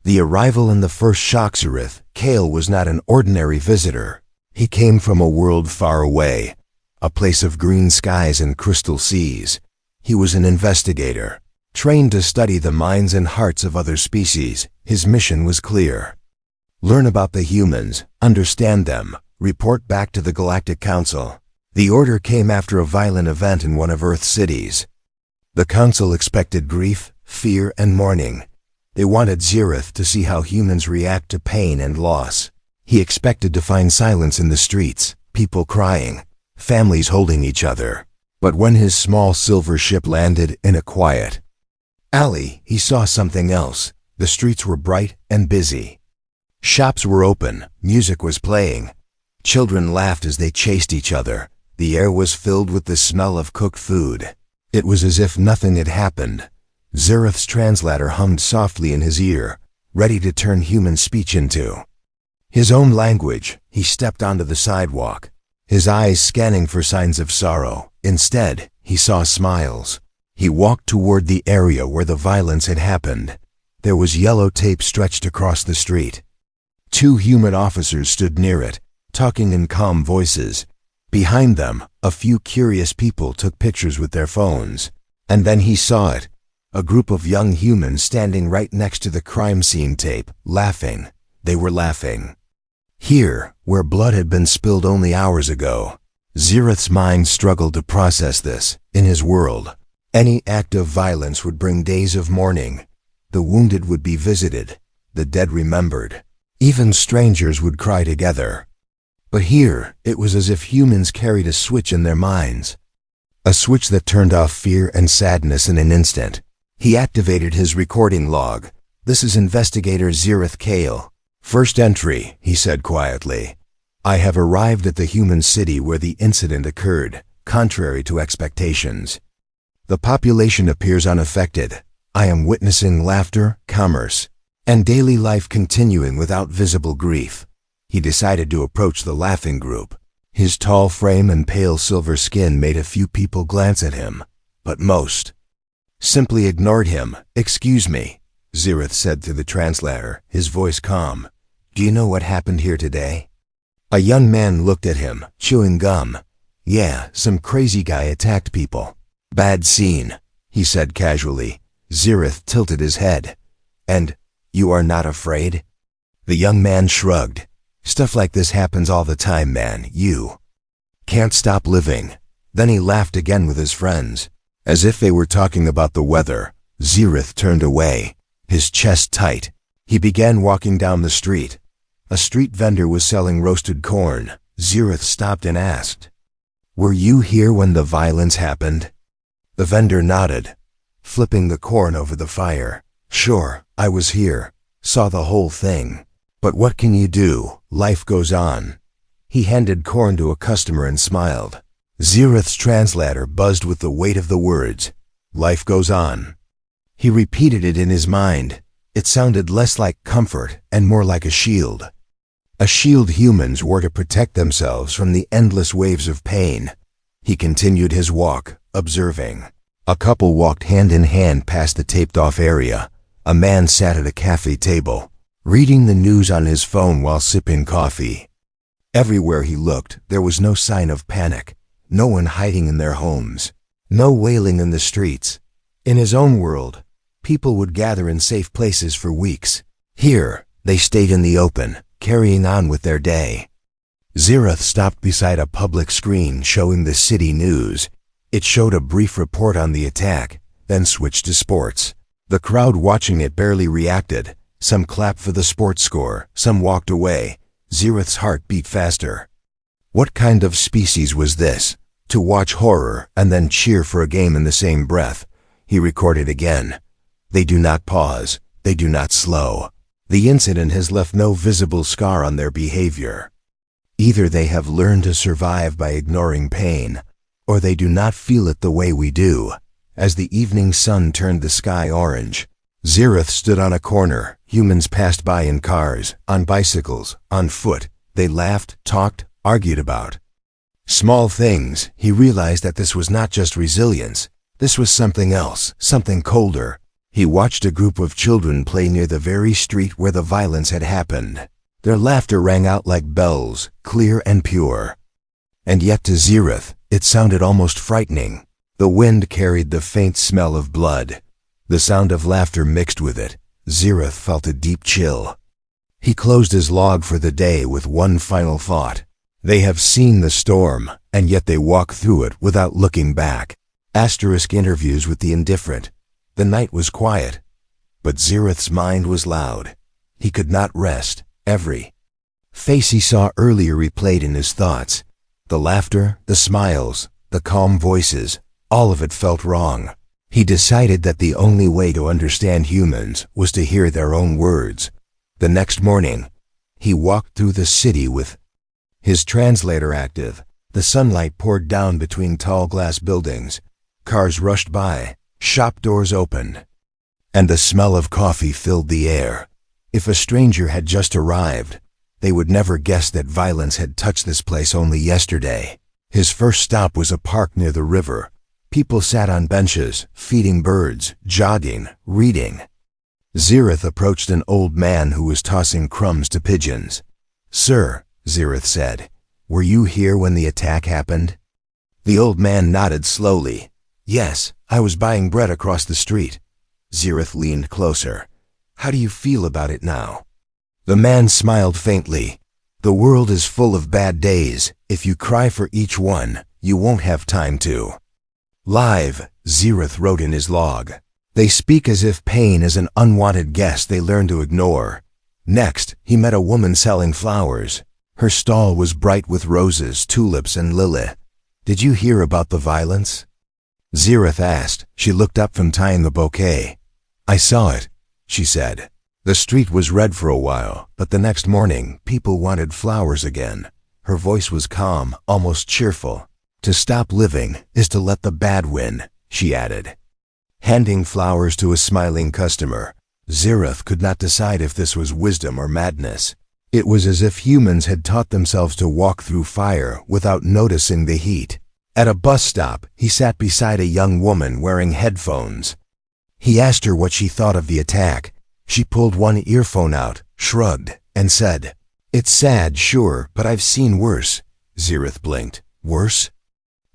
The arrival in the first shock Zereth, Kale was not an ordinary visitor. He came from a world far away, a place of green skies and crystal seas. He was an investigator, trained to study the minds and hearts of other species. His mission was clear. Learn about the humans, understand them, report back to the Galactic Council. The order came after a violent event in one of Earth's cities. The Council expected grief, fear, and mourning. They wanted Zereth to see how humans react to pain and loss. He expected to find silence in the streets, people crying, families holding each other. But when his small silver ship landed in a quiet alley, he saw something else. The streets were bright and busy. Shops were open, music was playing. Children laughed as they chased each other. The air was filled with the smell of cooked food. It was as if nothing had happened. Zereth's translator hummed softly in his ear, ready to turn human speech into his own language. He stepped onto the sidewalk, his eyes scanning for signs of sorrow. Instead, he saw smiles. He walked toward the area where the violence had happened. There was yellow tape stretched across the street. 2 human officers stood near it, talking in calm voices. Behind them, a few curious people took pictures with their phones. And then he saw it. A group of young humans standing right next to the crime scene tape, laughing. They were laughing. Here, where blood had been spilled only hours ago. Zereth's mind struggled to process this. In his world, any act of violence would bring days of mourning. The wounded would be visited, the dead remembered. Even strangers would cry together. But here, it was as if humans carried a switch in their minds. A switch that turned off fear and sadness in an instant. He activated his recording log. This is Investigator Zereth Kale. First entry, he said quietly. I have arrived at the human city where the incident occurred, contrary to expectations. The population appears unaffected. I am witnessing laughter, commerce, and daily life continuing without visible grief. He decided to approach the laughing group. His tall frame and pale silver skin made a few people glance at him, but most simply ignored him. Excuse me, Zereth said to the translator, his voice calm. Do you know what happened here today? A young man looked at him, chewing gum. Yeah, some crazy guy attacked people. Bad scene, he said casually. Zereth tilted his head. And you are not afraid? The young man shrugged. Stuff like this happens all the time, man. You can't stop living. Then he laughed again with his friends. As if they were talking about the weather, Zereth turned away, his chest tight. He began walking down the street. A street vendor was selling roasted corn. Zereth stopped and asked, Were you here when the violence happened? The vendor nodded, flipping the corn over the fire. Sure, I was here, saw the whole thing. But what can you do? Life goes on. He handed corn to a customer and smiled. Zereth's translator buzzed with the weight of the words. Life goes on. He repeated it in his mind. It sounded less like comfort and more like a shield. A shield humans wore to protect themselves from the endless waves of pain. He continued his walk, observing. A couple walked hand in hand past the taped-off area. A man sat at a cafe table, reading the news on his phone while sipping coffee. Everywhere he looked, there was no sign of panic. No one hiding in their homes. No wailing in the streets. In his own world, people would gather in safe places for weeks. Here, they stayed in the open, carrying on with their day. Zereth stopped beside a public screen showing the city news. It showed a brief report on the attack, then switched to sports. The crowd watching it barely reacted. Some clapped for the sports score, some walked away. Zereth's heart beat faster. What kind of species was this? To watch horror and then cheer for a game in the same breath. He recorded again. They do not pause. They do not slow. The incident has left no visible scar on their behavior. Either they have learned to survive by ignoring pain, or they do not feel it the way we do. As the evening sun turned the sky orange, Zereth stood on a corner. Humans passed by in cars, on bicycles, on foot. They laughed, talked, argued about small things. He realized that this was not just resilience. This was something else, something colder. He watched a group of children play near the very street where the violence had happened. Their laughter rang out like bells, clear and pure. And yet to Xerath, it sounded almost frightening. The wind carried the faint smell of blood. The sound of laughter mixed with it. Xerath felt a deep chill. He closed his log for the day with one final thought. They have seen the storm, and yet they walk through it without looking back. Interviews with the indifferent. The night was quiet, but Xerath's mind was loud. He could not rest. Every face he saw earlier replayed in his thoughts. The laughter, the smiles, the calm voices, all of it felt wrong. He decided that the only way to understand humans was to hear their own words. The next morning, he walked through the city with his translator active. The sunlight poured down between tall glass buildings. Cars rushed by, shop doors opened, and the smell of coffee filled the air. If a stranger had just arrived, they would never guess that violence had touched this place only yesterday. His first stop was a park near the river. People sat on benches, feeding birds, jogging, reading. Xerath approached an old man who was tossing crumbs to pigeons. "Sir," Xerath said, "were you here when the attack happened?" The old man nodded slowly. "Yes, I was buying bread across the street." Xerath leaned closer. "How do you feel about it now?" The man smiled faintly. "The world is full of bad days. If you cry for each one, you won't have time to live," Xerath wrote in his log. "They speak as if pain is an unwanted guest they learn to ignore." Next, he met a woman selling flowers. Her stall was bright with roses, tulips, and lily. "Did you hear about the violence?" Xerath asked. She looked up from tying the bouquet. "I saw it," she said. "The street was red for a while, but the next morning, people wanted flowers again." Her voice was calm, almost cheerful. "To stop living is to let the bad win," she added. Handing flowers to a smiling customer, Xerath could not decide if this was wisdom or madness. It was as if humans had taught themselves to walk through fire without noticing the heat. At a bus stop, he sat beside a young woman wearing headphones. He asked her what she thought of the attack. She pulled one earphone out, shrugged, and said, "It's sad, sure, but I've seen worse." Xerath blinked. "Worse?"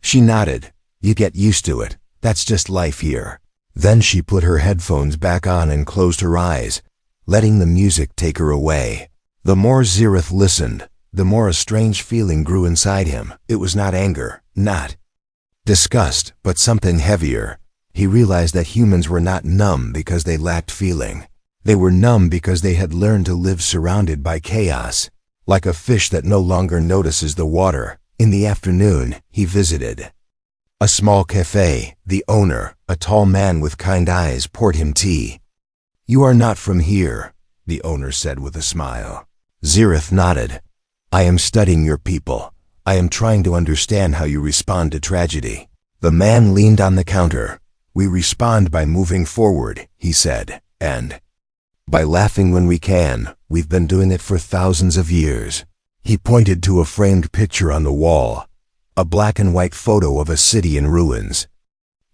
She nodded. "You get used to it. That's just life here." Then she put her headphones back on and closed her eyes, letting the music take her away. The more Xerath listened, the more a strange feeling grew inside him. It was not anger, not disgust, but something heavier. He realized that humans were not numb because they lacked feeling. They were numb because they had learned to live surrounded by chaos, like a fish that no longer notices the water. In the afternoon, he visited a small cafe. The owner, a tall man with kind eyes, poured him tea. "You are not from here," the owner said with a smile. Xerath nodded. "I am studying your people. I am trying to understand how you respond to tragedy." The man leaned on the counter. "We respond by moving forward," he said, "and by laughing when we can. We've been doing it for thousands of years." He pointed to a framed picture on the wall, a black and white photo of a city in ruins.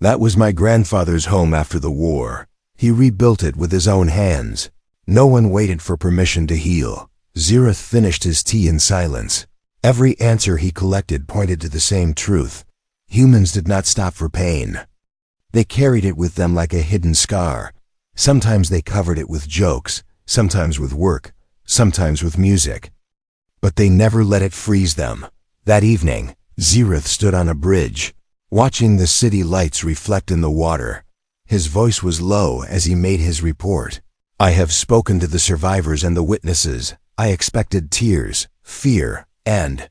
"That was my grandfather's home after the war. He rebuilt it with his own hands. No one waited for permission to heal." Xerath finished his tea in silence. Every answer he collected pointed to the same truth. Humans did not stop for pain. They carried it with them like a hidden scar. Sometimes they covered it with jokes, sometimes with work, sometimes with music. But they never let it freeze them. That evening, Xerath stood on a bridge, watching the city lights reflect in the water. His voice was low as he made his report. "I have spoken to the survivors and the witnesses. I expected tears, fear, and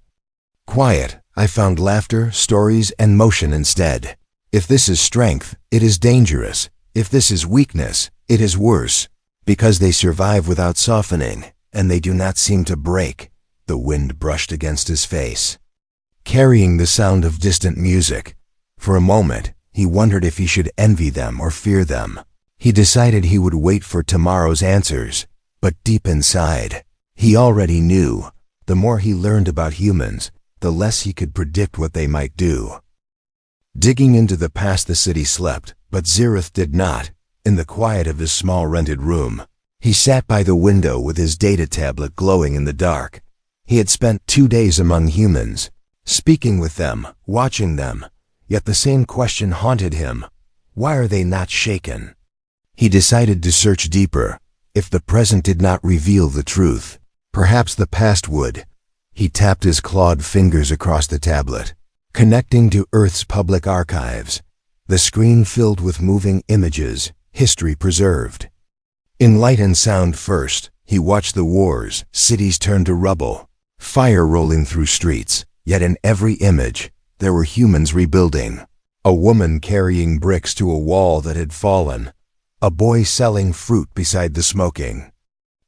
quiet. I found laughter, stories, and motion instead. If this is strength, it is dangerous. If this is weakness, it is worse. Because they survive without softening, and they do not seem to break." The wind brushed against his face, carrying the sound of distant music. For a moment, he wondered if he should envy them or fear them. He decided he would wait for tomorrow's answers, but deep inside, he already knew. The more he learned about humans, the less he could predict what they might do. Digging into the past, the city slept, but Xerath did not. in the quiet of his small rented room. He sat by the window with his data tablet glowing in the dark. He had spent 2 days among humans, speaking with them, watching them, yet the same question haunted him. Why are they not shaken? He decided to search deeper. If the present did not reveal the truth, perhaps the past would. He tapped his clawed fingers across the tablet, connecting to Earth's public archives. The screen filled with moving images, history preserved. In light and sound first, he watched the wars, cities turned to rubble, fire rolling through streets, yet in every image, there were humans rebuilding. A woman carrying bricks to a wall that had fallen. A boy selling fruit beside the smoking.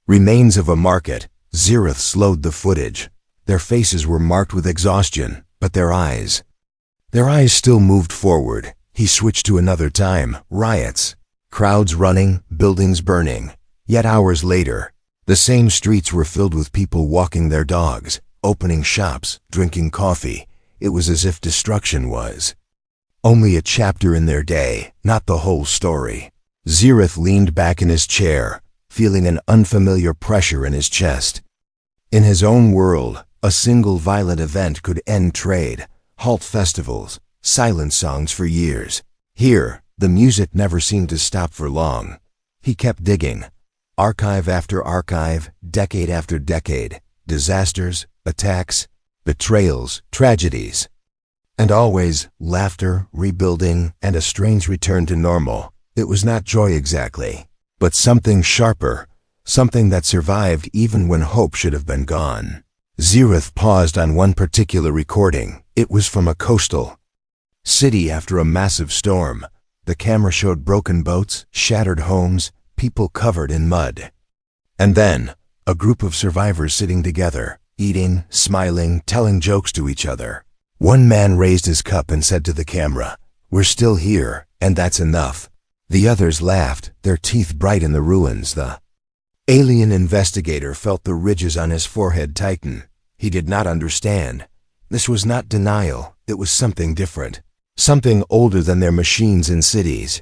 Remains of a market. Zirith slowed the footage. Their faces were marked with exhaustion, but their eyes still moved forward. He switched to another time. Riots. Crowds running, buildings burning. Yet hours later, the same streets were filled with people walking their dogs, opening shops, drinking coffee. It was as if destruction was only a chapter in their day, not the whole story. Zirith leaned back in his chair, feeling an unfamiliar pressure in his chest. In his own world, a single violent event could end trade, halt festivals, silence songs for years. Here, the music never seemed to stop for long. He kept digging. Archive after archive, decade after decade, disasters, attacks, betrayals, tragedies. And always laughter, rebuilding, and a strange return to normal. It was not joy exactly, but something sharper, something that survived even when hope should have been gone. Zirith paused on one particular recording. It was from a coastal city after a massive storm. The camera showed broken boats, shattered homes, people covered in mud. And then, a group of survivors sitting together, eating, smiling, telling jokes to each other. One man raised his cup and said to the camera, "We're still here, and that's enough." The others laughed, their teeth bright in the ruins. The alien investigator felt the ridges on his forehead tighten. He did not understand. This was not denial, it was something different. Something older than their machines and cities.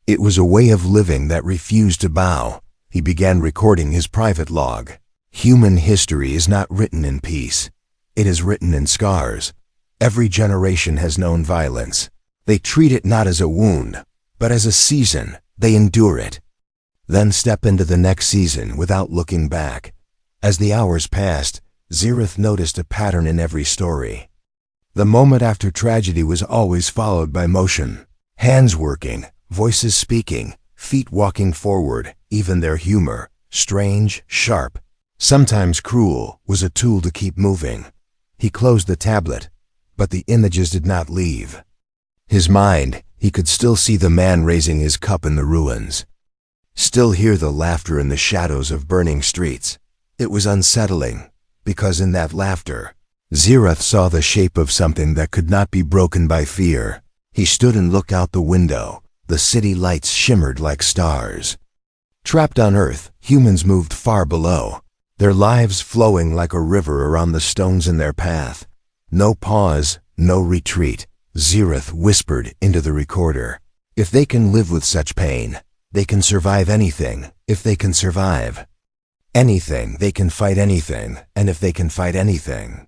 It was a way of living that refused to bow. He began recording his private log. Human history is not written in peace. It is written in scars. Every generation has known violence. They treat it not as a wound, but as a season. They endure it, then step into the next season without looking back. As the hours passed, Zirith noticed a pattern in every story. The moment after tragedy was always followed by motion. Hands working, voices speaking, feet walking forward. Even their humor, strange, sharp, sometimes cruel, was a tool to keep moving. He closed the tablet, but the images did not leave. His mind, he could still see the man raising his cup in the ruins. Still hear the laughter in the shadows of burning streets. It was unsettling, because in that laughter, Zirith saw the shape of something that could not be broken by fear. He stood and looked out the window. The city lights shimmered like stars. Trapped on Earth, humans moved far below, their lives flowing like a river around the stones in their path. No pause, no retreat. Zirith whispered into the recorder. If they can live with such pain, they can survive anything. If they can survive anything, they can fight anything. And if they can fight anything,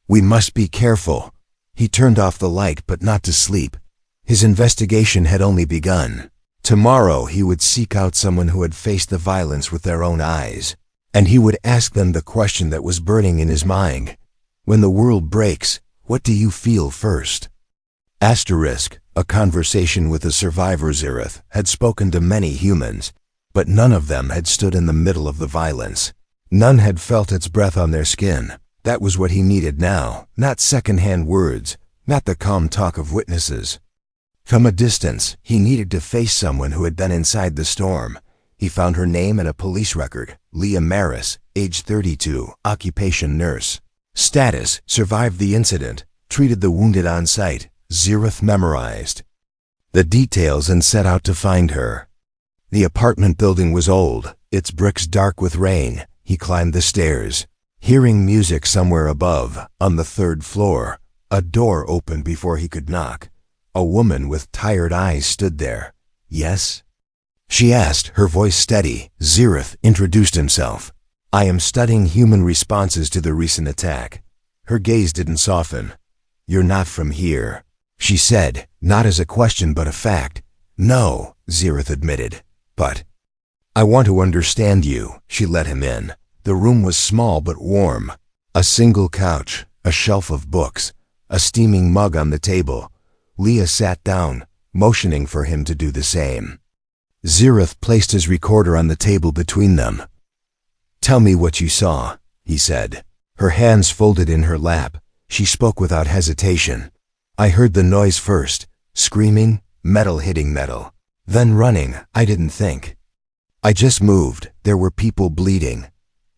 we must be careful. He turned off the light, but not to sleep. His investigation had only begun. Tomorrow he would seek out someone who had faced the violence with their own eyes, and he would ask them the question that was burning in his mind. When the world breaks, what do you feel first? Asterisk, a conversation with a survivor. Zirith had spoken to many humans, but none of them had stood in the middle of the violence. None had felt its breath on their skin. That was what he needed now, not second-hand words, not the calm talk of witnesses. From a distance, he needed to face someone who had been inside the storm. He found her name in a police record. Leah Maris, age 32, occupation nurse. Status, survived the incident, treated the wounded on site. Zirith memorized the details and set out to find her. The apartment building was old, its bricks dark with rain. He climbed the stairs, hearing music somewhere above. On the 3rd floor, a door opened before he could knock. A woman with tired eyes stood there. Yes? she asked, her voice steady. Zirith introduced himself. I am studying human responses to the recent attack. Her gaze didn't soften. You're not from here, she said, not as a question but a fact. No, Zirith admitted. But I want to understand you. She let him in. The room was small but warm. A single couch, a shelf of books, a steaming mug on the table. Leah sat down, motioning for him to do the same. Zirith placed his recorder on the table between them. Tell me what you saw, he said. Her hands folded in her lap. She spoke without hesitation. I heard the noise first, screaming, metal hitting metal. Then running. I didn't think. I just moved. There were people bleeding.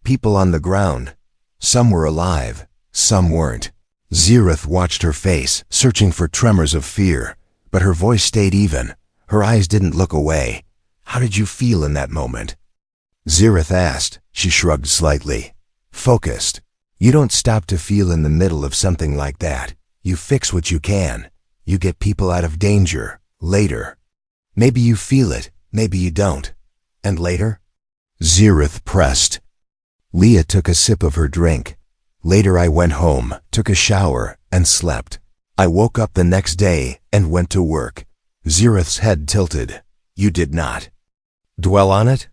People on the ground. Some were alive, some weren't. Zirith watched her face, searching for tremors of fear, but her voice stayed even. Her eyes didn't look away. How did you feel in that moment? Zirith asked. She shrugged slightly. Focused. You don't stop to feel in the middle of something like that. You fix what you can. You get people out of danger. Later. Maybe you feel it, maybe you don't. And later? Zirith pressed. Leah took a sip of her drink. Later I went home, took a shower, and slept. I woke up the next day and went to work. Zirith's head tilted. You did not dwell on it?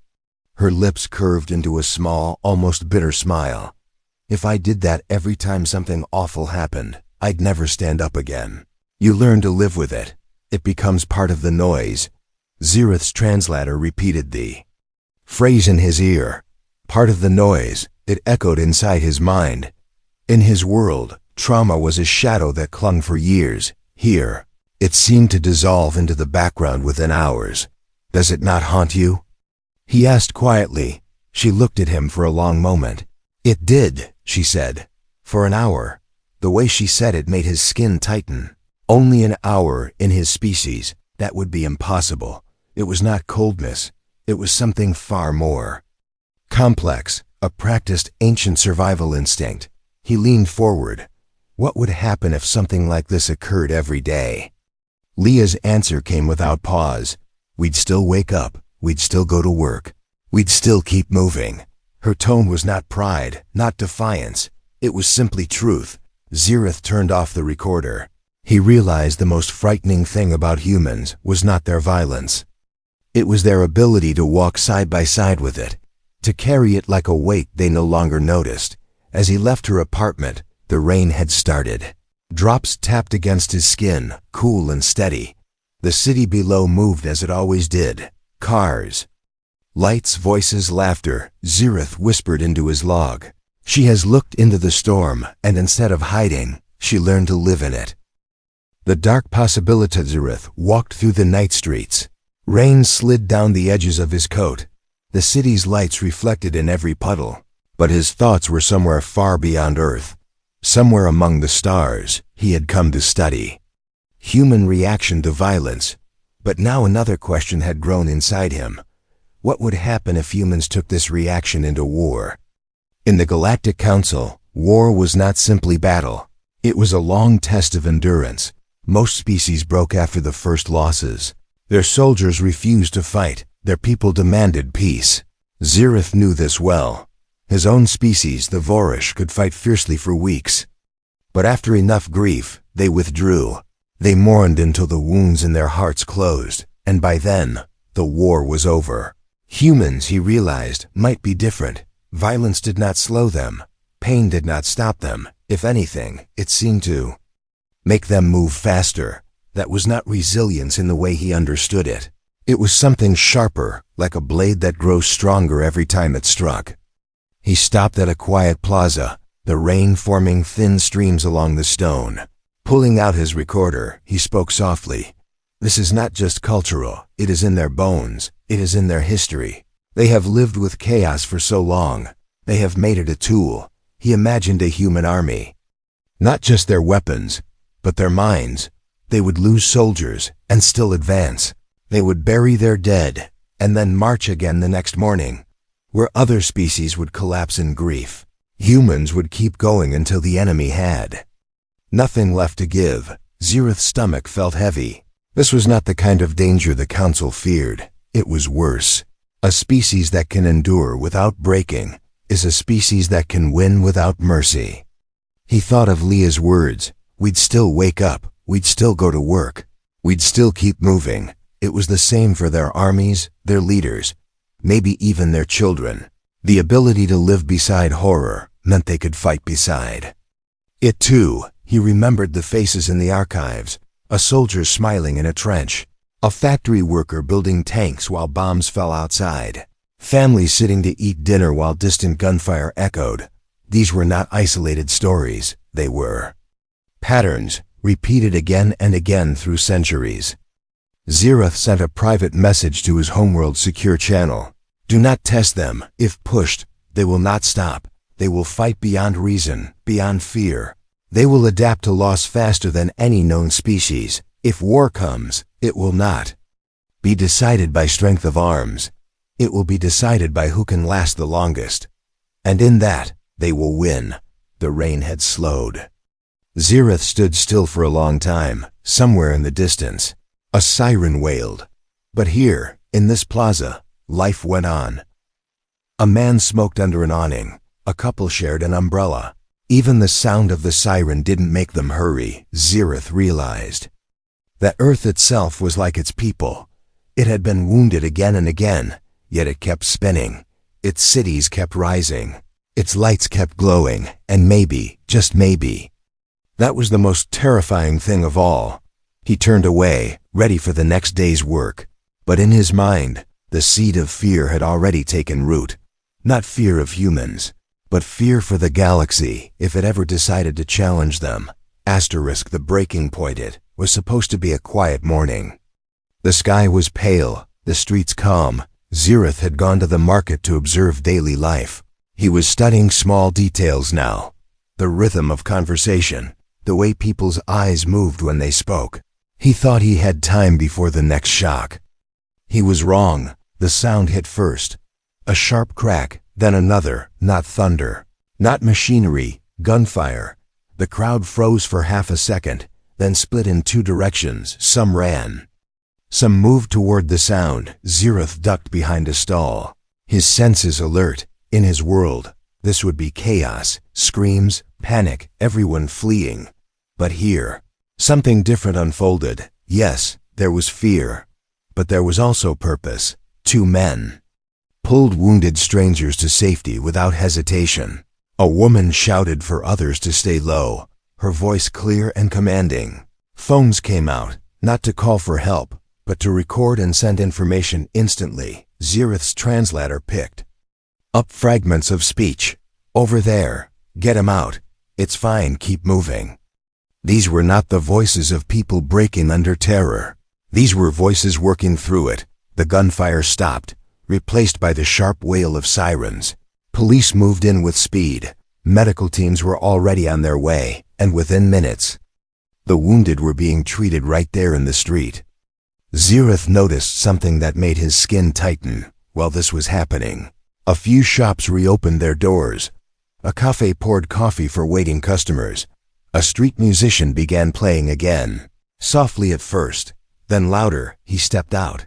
Her lips curved into a small, almost bitter smile. If I did that every time something awful happened, I'd never stand up again. You learn to live with it. It becomes part of the noise. Zirith's translator repeated the phrase in his ear. Part of the noise. It echoed inside his mind. In his world, trauma was a shadow that clung for years. Here, it seemed to dissolve into the background within hours. Does it not haunt you? He asked quietly. She looked at him for a long moment. It did, she said. For an hour. The way she said it made his skin tighten. Only an hour in his species. That would be impossible. It was not coldness. It was something far more complex, a practiced ancient survival instinct. He leaned forward. What would happen if something like this occurred every day? Leah's answer came without pause. We'd still wake up. We'd still go to work. We'd still keep moving. Her tone was not pride, not defiance. It was simply truth. Zirith turned off the recorder. He realized the most frightening thing about humans was not their violence. It was their ability to walk side by side with it, to carry it like a weight they no longer noticed. As he left her apartment, the rain had started. Drops tapped against his skin, cool and steady. The city below moved as it always did. Cars. Lights, voices, laughter. Zirith whispered into his log. She has looked into the storm, and instead of hiding, she learned to live in it. The dark possibility. Zirith walked through the night streets. Rain slid down the edges of his coat. The city's lights reflected in every puddle. But his thoughts were somewhere far beyond Earth. Somewhere among the stars he had come to study. Human reaction to violence. But now another question had grown inside him. What would happen if humans took this reaction into war? In the Galactic Council, war was not simply battle. It was a long test of endurance. Most species broke after the first losses. Their soldiers refused to fight. Their people demanded peace. Zirith knew this well. His own species, the Vorish, could fight fiercely for weeks. But after enough grief, they withdrew. They mourned until the wounds in their hearts closed, and by then, the war was over. Humans, he realized, might be different. Violence did not slow them. Pain did not stop them. If anything, it seemed to make them move faster. That was not resilience in the way he understood it. It was something sharper, like a blade that grows stronger every time it struck. He stopped at a quiet plaza, the rain forming thin streams along the stone. Pulling out his recorder, he spoke softly. This is not just cultural. It is in their bones. It is in their history. They have lived with chaos for so long. They have made it a tool. He imagined a human army. Not just their weapons, but their minds. They would lose soldiers and still advance. They would bury their dead and then march again the next morning. Where other species would collapse in grief, humans would keep going until the enemy had nothing left to give. Zirith's stomach felt heavy. This was not the kind of danger the Council feared. It was worse. A species that can endure without breaking is a species that can win without mercy. He thought of Leah's words. We'd still wake up. We'd still go to work. We'd still keep moving. It was the same for their armies, their leaders, maybe even their children. The ability to live beside horror meant they could fight beside it too. He remembered the faces in the archives, a soldier smiling in a trench, a factory worker building tanks while bombs fell outside, families sitting to eat dinner while distant gunfire echoed. These were not isolated stories, they were patterns, repeated again and again through centuries. Xerath sent a private message to his homeworld secure channel. Do not test them. If pushed, they will not stop. They will fight beyond reason, beyond fear. They will adapt to loss faster than any known species. If war comes, it will not be decided by strength of arms. It will be decided by who can last the longest. And in that, they will win. The rain had slowed. Xerath stood still for a long time, somewhere in the distance. A siren wailed. But here, in this plaza, life went on. A man smoked under an awning. A couple shared an umbrella. Even the sound of the siren didn't make them hurry. Xerath realized that Earth itself was like its people. It had been wounded again and again, yet it kept spinning. Its cities kept rising. Its lights kept glowing, and maybe, just maybe, that was the most terrifying thing of all. He turned away, ready for the next day's work. But in his mind, the seed of fear had already taken root. Not fear of humans, but fear for the galaxy if it ever decided to challenge them. Asterisk, the breaking point. It was supposed to be a quiet morning. The sky was pale, the streets calm. Xerath had gone to the market to observe daily life. He was studying small details now. The rhythm of conversation, the way people's eyes moved when they spoke. He thought he had time before the next shock. He was wrong. The sound hit first. A sharp crack, then another, not thunder, not machinery, gunfire. The crowd froze for half a second, then split in two directions. Some ran. Some moved toward the sound. Xerath ducked behind a stall. His senses alert. In his world, this would be chaos, screams, panic, everyone fleeing. But here, something different unfolded. Yes, there was fear, but there was also purpose. Two men pulled wounded strangers to safety without hesitation. A woman shouted for others to stay low, her voice clear and commanding. Phones came out, not to call for help, but to record and send information instantly. Xerath's translator picked up fragments of speech. Over there. Get him out. It's fine, keep moving. These were not the voices of people breaking under terror. These were voices working through it. The gunfire stopped, replaced by the sharp wail of sirens. Police moved in with speed. Medical teams were already on their way, and within minutes, the wounded were being treated right there in the street. Xerath noticed something that made his skin tighten while this was happening. A few shops reopened their doors. A cafe poured coffee for waiting customers. A street musician began playing again. Softly at first, then louder. He stepped out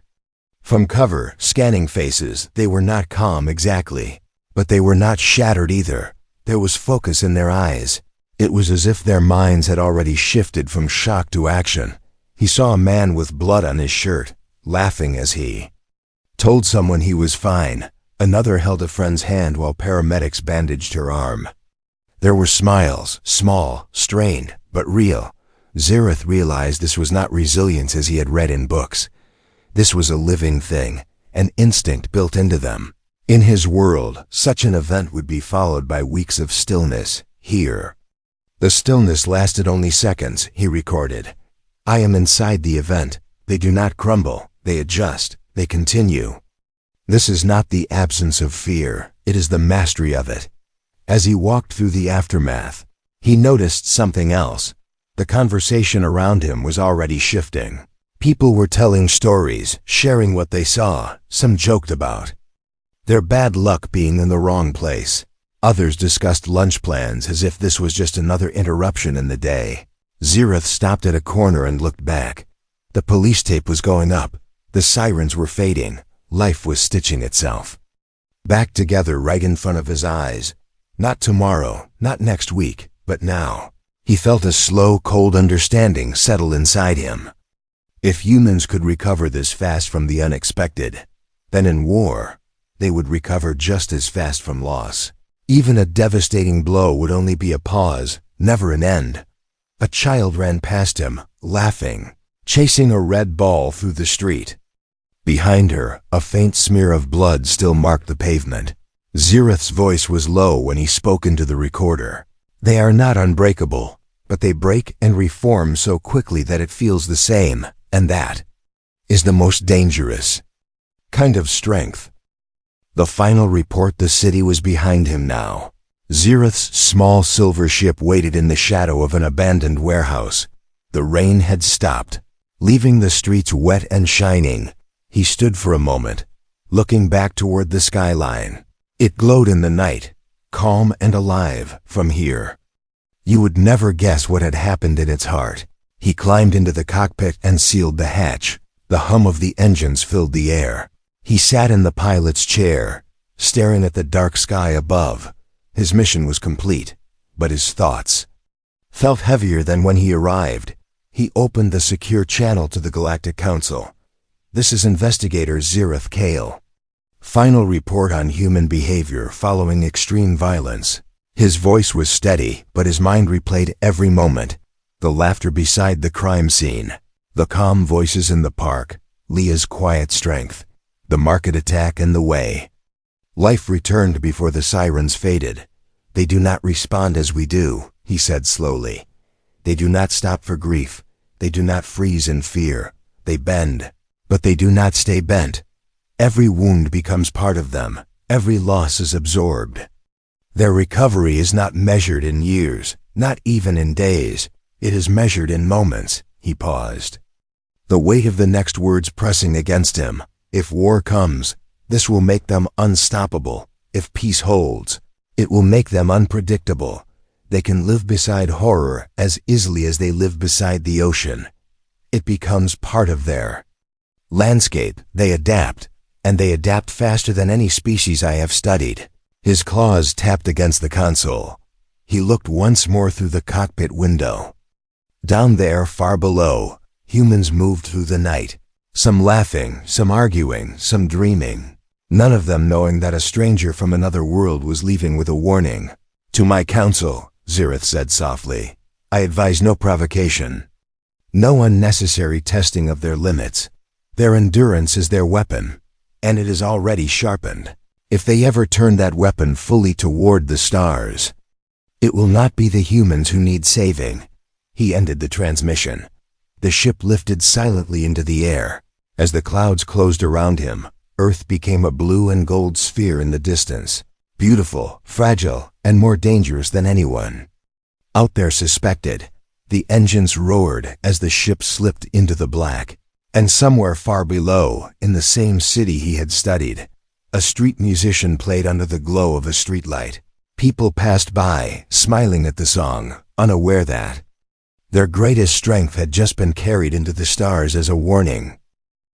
from cover, scanning faces. They were not calm exactly, but they were not shattered either. There was focus in their eyes. It was as if their minds had already shifted from shock to action. He saw a man with blood on his shirt, laughing as he told someone he was fine. Another held a friend's hand while paramedics bandaged her arm. There were smiles, small, strained, but real. Xerath realized this was not resilience as he had read in books. This was a living thing, an instinct built into them. In his world, such an event would be followed by weeks of stillness. Here, the stillness lasted only seconds. He recorded, I am inside the event. They do not crumble. They adjust. They continue. This is not the absence of fear. It is the mastery of it. As he walked through the aftermath, he noticed something else. The conversation around him was already shifting. People were telling stories, sharing what they saw. Some joked about their bad luck being in the wrong place. Others discussed lunch plans as if this was just another interruption in the day. Xerath stopped at a corner and looked back. The police tape was going up. The sirens were fading. Life was stitching itself back together right in front of his eyes. Not tomorrow, not next week, but now. He felt a slow, cold understanding settle inside him. If humans could recover this fast from the unexpected, then in war, they would recover just as fast from loss. Even a devastating blow would only be a pause, never an end. A child ran past him, laughing, chasing a red ball through the street. Behind her, a faint smear of blood still marked the pavement. Xerath's voice was low when he spoke into the recorder. They are not unbreakable, but they break and reform so quickly that it feels the same, and that is the most dangerous kind of strength. The final report: the city was behind him now. Xerath's small silver ship waited in the shadow of an abandoned warehouse. The rain had stopped, leaving the streets wet and shining. He stood for a moment, looking back toward the skyline. It glowed in the night, calm and alive. From here, you would never guess what had happened in its heart. He climbed into the cockpit and sealed the hatch. The hum of the engines filled the air. He sat in the pilot's chair, staring at the dark sky above. His mission was complete, but his thoughts felt heavier than when he arrived. He opened the secure channel to the Galactic Council. This is Investigator Xerath Kale. Final report on human behavior following extreme violence. His voice was steady, but his mind replayed every moment. The laughter beside the crime scene, the calm voices in the park, Leah's quiet strength, the market attack and the way life returned before the sirens faded. They do not respond as we do, he said slowly. They do not stop for grief. They do not freeze in fear. They bend, but they do not stay bent. Every wound becomes part of them. Every loss is absorbed. Their recovery is not measured in years, not even in days. It is measured in moments. He paused, the weight of the next words pressing against him. If war comes, this will make them unstoppable. If peace holds, it will make them unpredictable. They can live beside horror as easily as they live beside the ocean. It becomes part of their landscape. They adapt, and they adapt faster than any species I have studied. His claws tapped against the console. He looked once more through the cockpit window. Down there, far below, humans moved through the night. Some laughing, some arguing, some dreaming. None of them knowing that a stranger from another world was leaving with a warning. To my council, Xerath said softly, I advise no provocation. No unnecessary testing of their limits. Their endurance is their weapon, and it is already sharpened. If they ever turn that weapon fully toward the stars, it will not be the humans who need saving. He ended the transmission. The ship lifted silently into the air. As the clouds closed around him, Earth became a blue and gold sphere in the distance, beautiful, fragile, and more dangerous than anyone out there suspected. The engines roared as the ship slipped into the black. And somewhere far below, in the same city he had studied, a street musician played under the glow of a streetlight. People passed by, smiling at the song, unaware that their greatest strength had just been carried into the stars as a warning.